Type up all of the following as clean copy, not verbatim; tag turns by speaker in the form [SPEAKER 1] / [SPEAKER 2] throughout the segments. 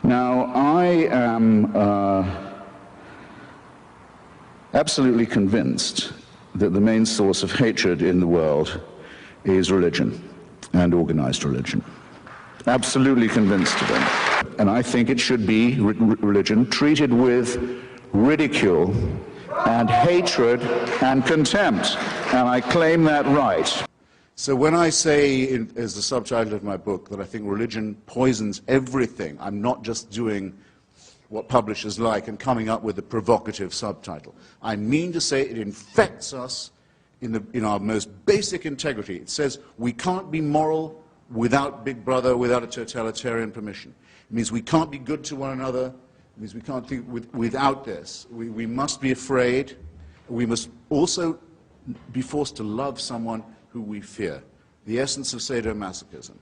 [SPEAKER 1] Now, I am absolutely convinced that the main source of hatred in the world is religion and organized religion. Absolutely convinced of it. And I think it should be religion treated with ridicule and hatred and contempt. And I claim that right.
[SPEAKER 2] So when I say, as the subtitle of my book, that I think religion poisons everything, I'm not just doing what publishers like and coming up with a provocative subtitle. I mean to say it infects us in our most basic integrity. It says we can't be moral without Big Brother, without a totalitarian permission. It means we can't be good to one another. It means we can't think without this. We must be afraid. We must also be forced to love someone who we fear. The essence of sadomasochism.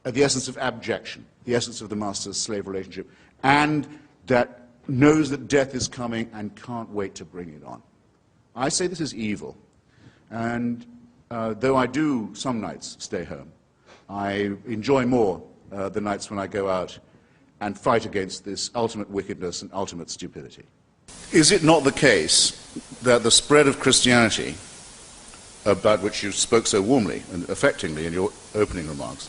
[SPEAKER 2] The essence of abjection. The essence of the master-slave relationship. And that knows that death is coming and can't wait to bring it on. I say this is evil. And though I do some nights stay home, I enjoy more the nights when I go out and fight against this ultimate wickedness and ultimate stupidity. Is it not the case that the spread of Christianity, about which you spoke so warmly and affectingly in your opening remarks,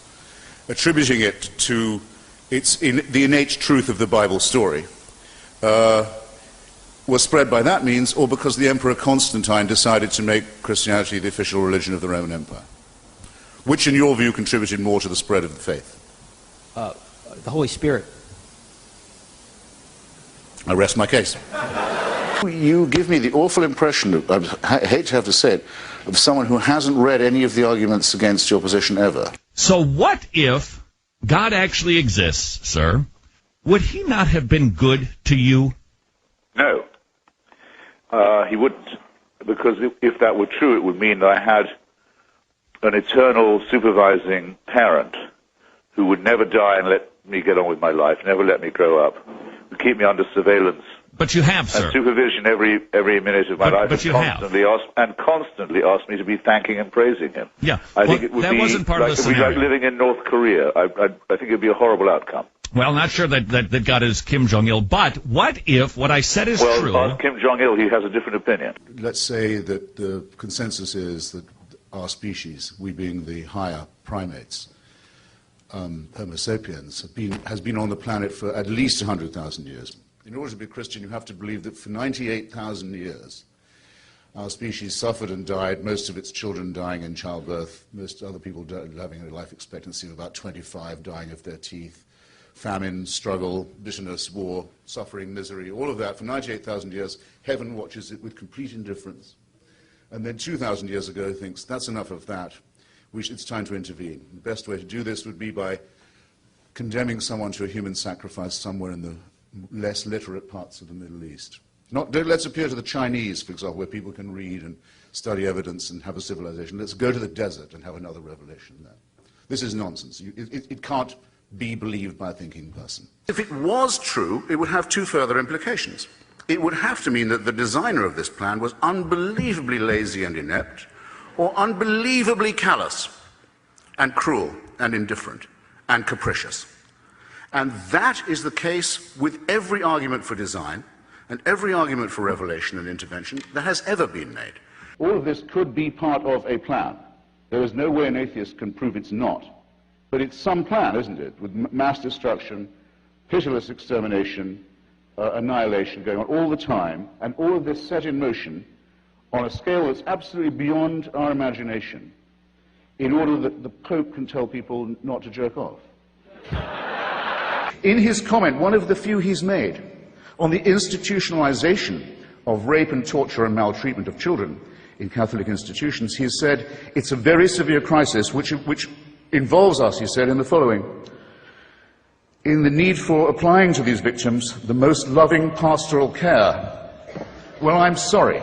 [SPEAKER 2] attributing it to the innate truth of the Bible story, was spread by that means, or because the Emperor Constantine decided to make Christianity the official religion of the Roman Empire? Which, in your view, contributed more to the spread of the faith?
[SPEAKER 3] The Holy Spirit.
[SPEAKER 2] I rest my case.
[SPEAKER 1] You give me the awful impression, I hate to have to say it, of someone who hasn't read any of the arguments against your position ever.
[SPEAKER 4] So what if God actually exists, sir? Would he not have been good to you?
[SPEAKER 5] No. He wouldn't. Because if that were true, it would mean that I had an eternal supervising parent who would never die and let me get on with my life, never let me grow up, would keep me under surveillance.
[SPEAKER 4] But you have, sir.
[SPEAKER 5] And supervision every minute of my life,
[SPEAKER 4] but you
[SPEAKER 5] constantly asked me to be thanking and praising him.
[SPEAKER 4] Yeah,
[SPEAKER 5] I think it would
[SPEAKER 4] that
[SPEAKER 5] be
[SPEAKER 4] wasn't part of the
[SPEAKER 5] it would be
[SPEAKER 4] scenario.
[SPEAKER 5] like living in North Korea. I think it would be a horrible outcome.
[SPEAKER 4] Well, not sure that God is Kim Jong-il, but what if what I said is true?
[SPEAKER 5] Well, ask Kim Jong-il, he has a different opinion.
[SPEAKER 2] Let's say that the consensus is that our species, we being the higher primates, Homo sapiens, has been on the planet for at least 100,000 years. In order to be a Christian, you have to believe that for 98,000 years, our species suffered and died, most of its children dying in childbirth, most other people having a life expectancy of about 25, dying of their teeth, famine, struggle, bitterness, war, suffering, misery, all of that. For 98,000 years, heaven watches it with complete indifference. And then 2,000 years ago thinks, that's enough of that, it's time to intervene. The best way to do this would be by condemning someone to a human sacrifice somewhere in the less literate parts of the Middle East. Let's appeal to the Chinese, for example, where people can read and study evidence and have a civilization. Let's go to the desert and have another revelation there. This is nonsense. It can't be believed by a thinking person. If it was true, it would have two further implications. It would have to mean that the designer of this plan was unbelievably lazy and inept, or unbelievably callous and cruel and indifferent and capricious. And that is the case with every argument for design and every argument for revelation and intervention that has ever been made. All of this could be part of a plan. There is no way an atheist can prove it's not. But it's some plan, isn't it, with mass destruction, pitiless extermination, annihilation going on all the time, and all of this set in motion on a scale that's absolutely beyond our imagination, in order that the Pope can tell people not to jerk off. In his comment, one of the few he's made, on the institutionalization of rape and torture and maltreatment of children in Catholic institutions, he has said, it's a very severe crisis which involves us, he said, in the following: in the need for applying to these victims the most loving pastoral care. Well, I'm sorry.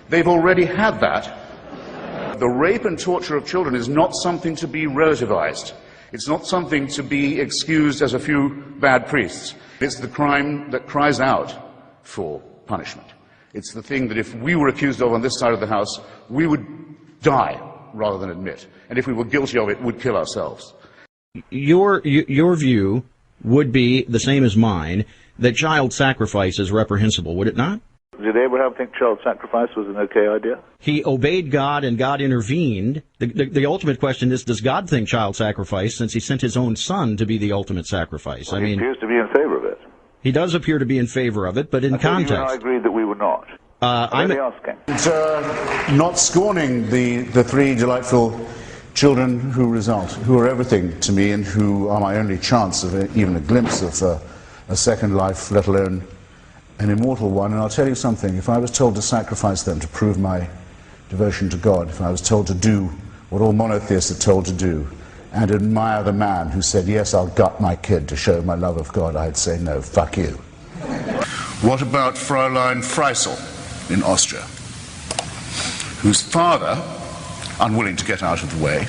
[SPEAKER 2] They've already had that. The rape and torture of children is not something to be relativized. It's not something to be excused as a few bad priests. It's the crime that cries out for punishment. It's the thing that if we were accused of on this side of the House, we would die rather than admit. And if we were guilty of it, would kill ourselves.
[SPEAKER 3] Your view
[SPEAKER 6] would be the same as mine, that child sacrifice is reprehensible, would it not?
[SPEAKER 5] Did Abraham think child sacrifice was an okay idea?
[SPEAKER 6] He obeyed God and God intervened. The ultimate question is, does God think child sacrifice, since he sent his own son to be the ultimate sacrifice?
[SPEAKER 5] Well, he appears to be in favor of it.
[SPEAKER 6] He does appear to be in favor of it, but in context.
[SPEAKER 5] You and I agreed that we were not.
[SPEAKER 6] I'm
[SPEAKER 5] asking.
[SPEAKER 2] Not scorning the three delightful children who result, who are everything to me and who are my only chance of even a glimpse of a second life, let alone an immortal one. And I'll tell you something, if I was told to sacrifice them to prove my devotion to God, if I was told to do what all monotheists are told to do, and admire the man who said, yes, I'll gut my kid to show my love of God, I'd say, no, fuck you. What about Fräulein Freisel in Austria, whose father, unwilling to get out of the way,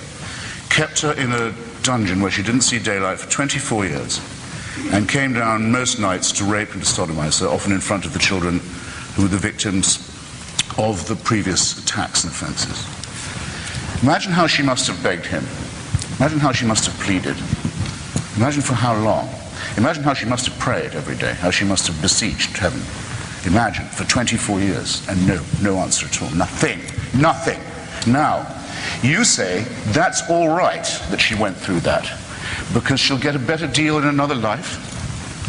[SPEAKER 2] kept her in a dungeon where she didn't see daylight for 24 years, and came down most nights to rape and to sodomize her, often in front of the children who were the victims of the previous attacks and offenses. Imagine how she must have begged him. Imagine how she must have pleaded. Imagine for how long. Imagine how she must have prayed every day, how she must have beseeched heaven. Imagine, for 24 years, and no answer at all. Nothing. Nothing. Now, you say that's all right that she went through that, because she'll get a better deal in another life?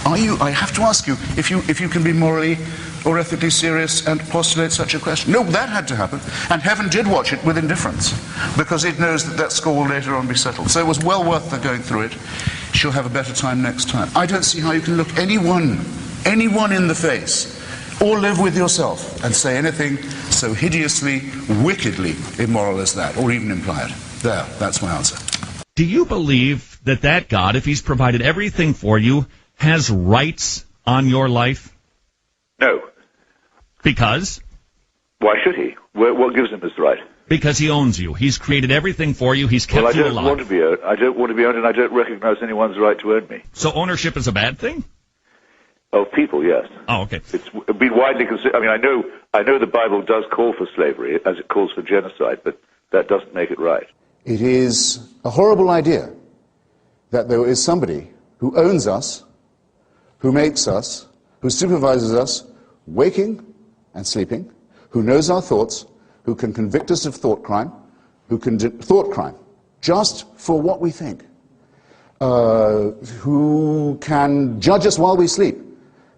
[SPEAKER 2] I have to ask you, if you can be morally or ethically serious and postulate such a question. No, that had to happen, and heaven did watch it with indifference, because it knows that score will later on be settled. So it was well worth her going through it. She'll have a better time next time. I don't see how you can look anyone in the face, or live with yourself, and say anything so hideously, wickedly immoral as that, or even imply it. There, that's my answer.
[SPEAKER 4] Do you believe that God, if he's provided everything for you, has rights on your life?
[SPEAKER 5] No.
[SPEAKER 4] Because?
[SPEAKER 5] Why should he? What gives him this right?
[SPEAKER 4] Because he owns you. He's created everything for you. He's kept you alive.
[SPEAKER 5] I don't want to be owned. I don't want to be owned, and I don't recognize anyone's right to own me.
[SPEAKER 4] So ownership is a bad thing?
[SPEAKER 5] Of people, yes.
[SPEAKER 4] Oh, okay.
[SPEAKER 5] It's been widely considered. I mean, I know the Bible does call for slavery, as it calls for genocide, but that doesn't make it right.
[SPEAKER 2] It is a horrible idea that there is somebody who owns us, who makes us, who supervises us, waking and sleeping, who knows our thoughts, who can convict us of thought crime, just for what we think, who can judge us while we sleep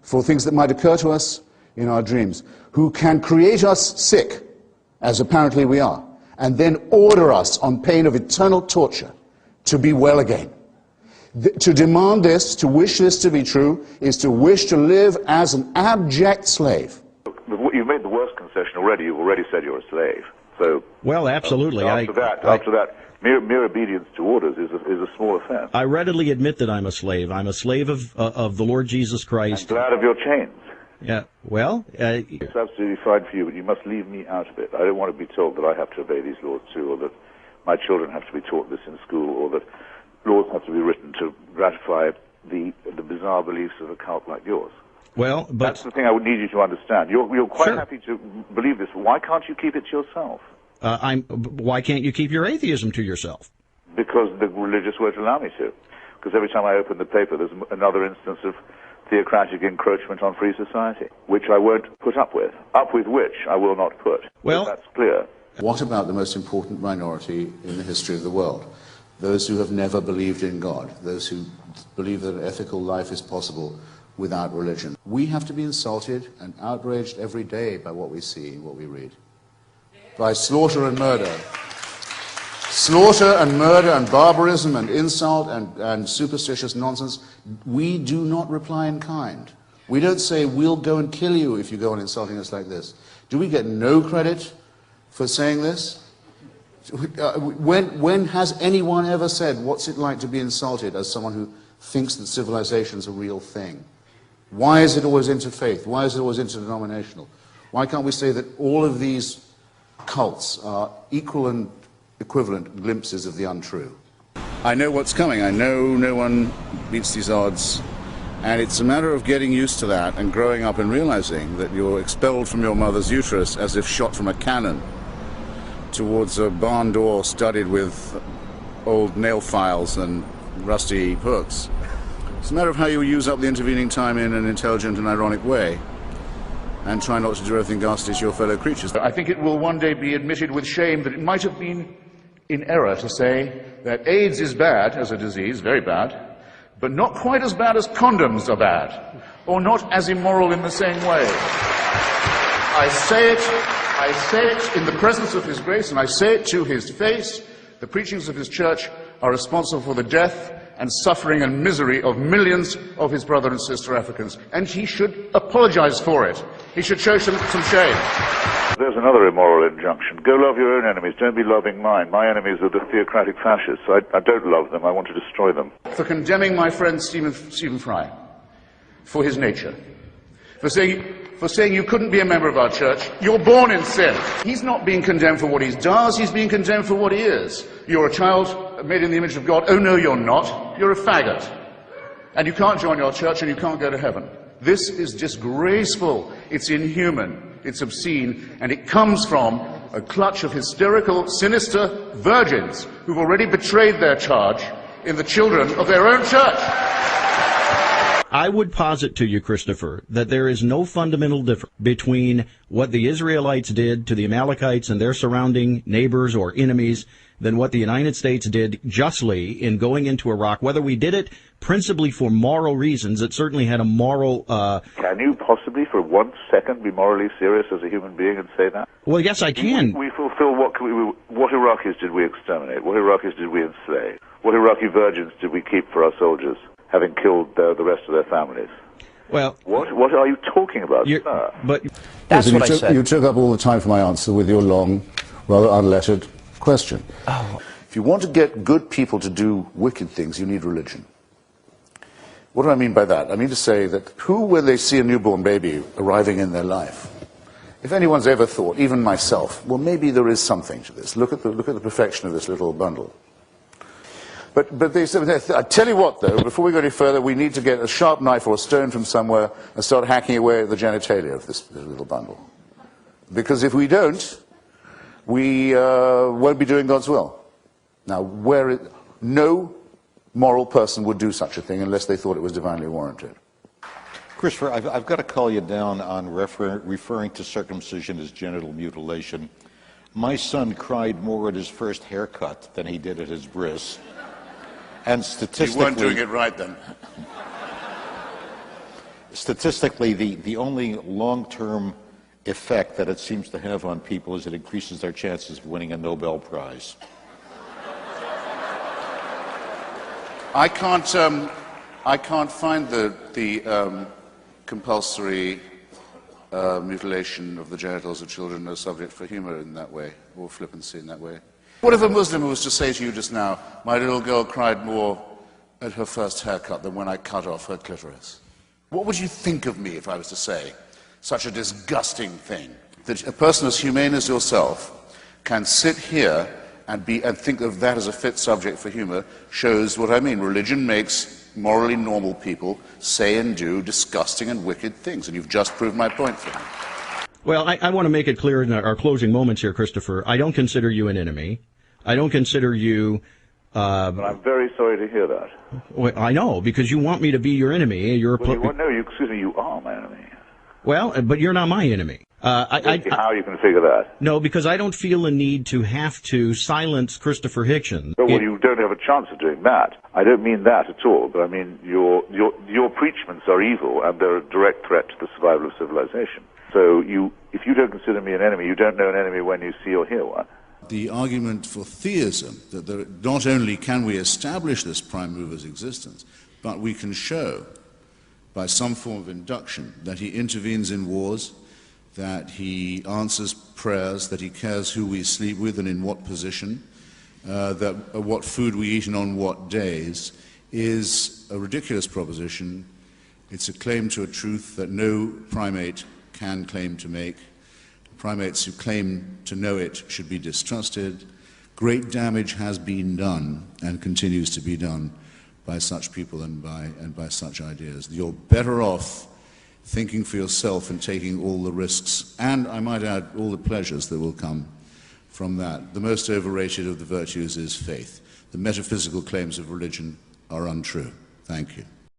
[SPEAKER 2] for things that might occur to us in our dreams, who can create us sick, as apparently we are, and then order us on pain of eternal torture to be well again. To demand this, to wish this to be true, is to wish to live as an abject slave.
[SPEAKER 5] You've made the worst concession already. You've already said you're a slave. So,
[SPEAKER 6] well, absolutely.
[SPEAKER 5] After that, mere obedience to orders is a small offense.
[SPEAKER 6] I readily admit that I'm a slave. I'm a slave of the Lord Jesus Christ.
[SPEAKER 5] I'm glad of your chains.
[SPEAKER 6] Yeah, well...
[SPEAKER 5] it's absolutely fine for you, but you must leave me out of it. I don't want to be told that I have to obey these laws too, or that my children have to be taught this in school, or that laws have to be written to gratify the bizarre beliefs of a cult like yours.
[SPEAKER 6] Well, but...
[SPEAKER 5] That's the thing I would need you to understand. You're quite
[SPEAKER 6] Sure.
[SPEAKER 5] happy to believe this. Why can't you keep it to yourself?
[SPEAKER 6] Why can't you keep your atheism to yourself?
[SPEAKER 5] Because the religious won't allow me to. Because every time I open the paper, there's another instance of theocratic encroachment on free society, which I won't put up with which I will not put.
[SPEAKER 6] Well,
[SPEAKER 5] that's clear.
[SPEAKER 2] What about the most important minority in the history of the world? Those who have never believed in God, those who believe that an ethical life is possible without religion. We have to be insulted and outraged every day by what we see and what we read. By slaughter and murder. Slaughter and murder and barbarism and insult and superstitious nonsense. We do not reply in kind. We don't say, we'll go and kill you if you go on insulting us like this. Do we get no credit for saying this? When has anyone ever said, what's it like to be insulted as someone who thinks that civilization's a real thing? Why is it always interfaith? Why is it always interdenominational? Why can't we say that all of these cults are equal and equivalent glimpses of the untrue? I know what's coming. I know no one beats these odds. And it's a matter of getting used to that and growing up and realizing that you're expelled from your mother's uterus as if shot from a cannon towards a barn door studded with old nail files and rusty hooks. It's a matter of how you use up the intervening time in an intelligent and ironic way, and try not to do everything ghastly to your fellow creatures.
[SPEAKER 1] I think it will one day be admitted with shame that it might have been in error to say that AIDS is bad as a disease, very bad, but not quite as bad as condoms are bad, or not as immoral in the same way. I say it in the presence of His grace, and I say it to His face. The preachings of His church are responsible for the death and suffering and misery of millions of His brother and sister Africans, and He should apologize for it. He should show some shame.
[SPEAKER 5] There's another immoral injunction. Go love your own enemies. Don't be loving mine. My enemies are the theocratic fascists. I don't love them. I want to destroy them.
[SPEAKER 1] For condemning my friend Stephen Fry for his nature. For saying you couldn't be a member of our church. You're born in sin. He's not being condemned for what he does. He's being condemned for what he is. You're a child made in the image of God. Oh, no, you're not. You're a faggot. And you can't join your church and you can't go to heaven. This is disgraceful. It's inhuman. It's obscene. And it comes from a clutch of hysterical, sinister virgins who've already betrayed their charge in the children of their own church.
[SPEAKER 6] I would posit to you, Christopher, that there is no fundamental difference between what the Israelites did to the Amalekites and their surrounding neighbors or enemies than what the United States did justly in going into Iraq. Whether we did it principally for moral reasons, it certainly had a moral...
[SPEAKER 5] Can you possibly for 1 second be morally serious as a human being and say that?
[SPEAKER 6] Well, yes, I can.
[SPEAKER 5] We fulfill what Iraqis did we exterminate? What Iraqis did we enslave? What Iraqi virgins did we keep for our soldiers, having killed the rest of their families?
[SPEAKER 6] Well,
[SPEAKER 5] what are you talking about, sir?
[SPEAKER 6] But
[SPEAKER 3] That's
[SPEAKER 2] Listen,
[SPEAKER 3] what I said.
[SPEAKER 2] You took up all the time for my answer with your long, rather unlettered question.
[SPEAKER 3] Oh.
[SPEAKER 2] If you want to get good people to do wicked things, you need religion. What do I mean by that? I mean to say that who, when they see a newborn baby arriving in their life, if anyone's ever thought, even myself, well, maybe there is something to this. Look at the perfection of this little bundle. But they said, I tell you what, though, before we go any further, we need to get a sharp knife or a stone from somewhere and start hacking away at the genitalia of this little bundle. Because if we don't, we won't be doing God's will. Now, no moral person would do such a thing unless they thought it was divinely warranted.
[SPEAKER 7] Christopher, I've got to call you down on referring to circumcision as genital mutilation. My son cried more at his first haircut than he did at his bris. And statistically...
[SPEAKER 2] You weren't doing it right then.
[SPEAKER 7] Statistically, the only long-term effect that it seems to have on people is it increases their chances of winning a Nobel Prize.
[SPEAKER 2] I can't find the compulsory mutilation of the genitals of children a subject for humor in that way, or flippancy in that way. What if a Muslim was to say to you just now, my little girl cried more at her first haircut than when I cut off her clitoris? What would you think of me if I was to say such a disgusting thing? That a person as humane as yourself can sit here and think of that as a fit subject for humor shows what I mean. Religion makes morally normal people say and do disgusting and wicked things, and you've just proved my point for me.
[SPEAKER 6] Well, I want to make it clear in our closing moments here, Christopher. I don't consider you an enemy. I don't consider you...
[SPEAKER 5] But I'm very sorry to hear that.
[SPEAKER 6] Well, I know, because you want me to be your enemy.
[SPEAKER 5] Excuse me, you are my enemy.
[SPEAKER 6] Well, but you're not my enemy.
[SPEAKER 5] How you can figure that?
[SPEAKER 6] No, because I don't feel a need to have to silence Christopher Hitchens.
[SPEAKER 5] Oh, well, you don't have a chance of doing that. I don't mean that at all, but I mean your preachments are evil and they're a direct threat to the survival of civilization. So if you don't consider me an enemy, you don't know an enemy when you see or hear one.
[SPEAKER 2] The argument for theism, that not only can we establish this prime mover's existence, but we can show by some form of induction that he intervenes in wars, that he answers prayers, that he cares who we sleep with and in what position, what food we eat and on what days, is a ridiculous proposition. It's a claim to a truth that no primate can claim to make. Primates who claim to know it should be distrusted. Great damage has been done and continues to be done by such people and by such ideas. You're better off thinking for yourself and taking all the risks, and I might add, all the pleasures that will come from that. The most overrated of the virtues is faith. The metaphysical claims of religion are untrue. Thank you.